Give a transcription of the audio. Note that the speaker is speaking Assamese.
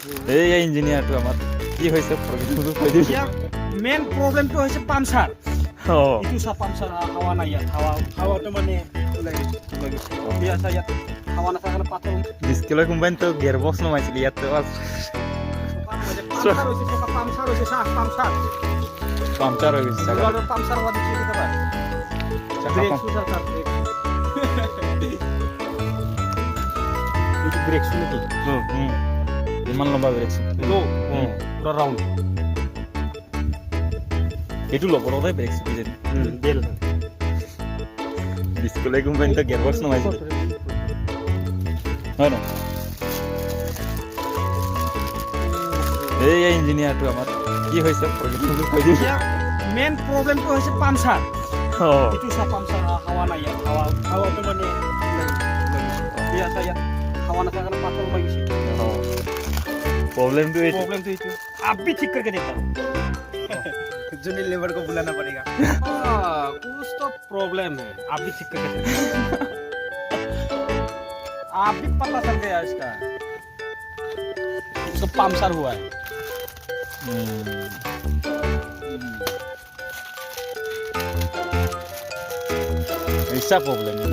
এই ইঞ্জিনিয়াৰটো আমাৰ কি হৈছে প্ৰগ্ৰেমটো কৈ দিবি মেইন প্ৰব্লেমটো হৈছে পামচাৰ অ ইটো চা পামচাৰ হাৱা নাই ইয়াত হাৱাটো মানে ওলাই গৈছে বিয়া চা ইয়াত হাৱা নাথাকে কাৰণে পাতল ডিস্কেলৰ কোম্পানীটো গিয়াৰ বক্স নমাইছিল ইয়াত পামচাৰ হৈছে চা পামচাৰ পাংচাৰ হৈ গৈছে চাগা পামচাৰ হোৱা দেখিছে কেতিয়াবা ব্ৰেক চুচাৰ তাৰ ব্ৰেক এইটো ব্ৰেক চু নেকি ইমান লম্বা ব্ৰেক পুৰা ৰাউণ্ড এইটো লগৰতে ব্ৰেক চুকি যেন বেল ডিস্কেলৰ কোম্পানীটো গিয়াৰ বক্স নমাইছিল হয় ন এই ইঞ্জিনিয়াৰটো আমাৰ কি হৈছে প্ৰগ্ৰেমটো কৈ দিবি মেইন প্ৰব্লেমটো হৈছে পামচাৰ অ ইটো চা পামচাৰ হাৱা নাই ইয়াত হাৱাটো মানে বিয়া চা ইয়াত হাৱা নাথাকে কাৰণে পাতল হৈ গৈছে प्रॉब्लम तो এইটো आप भी ठीक करके देखो जूनियर लेबर को बुलाना पड़ेगा कुछ तो प्रॉब्लम है आप भी ठीक करके देखो आप भी पता चल गया इसका उसका पामचर हुआ है ऐसा प्रॉब्लम है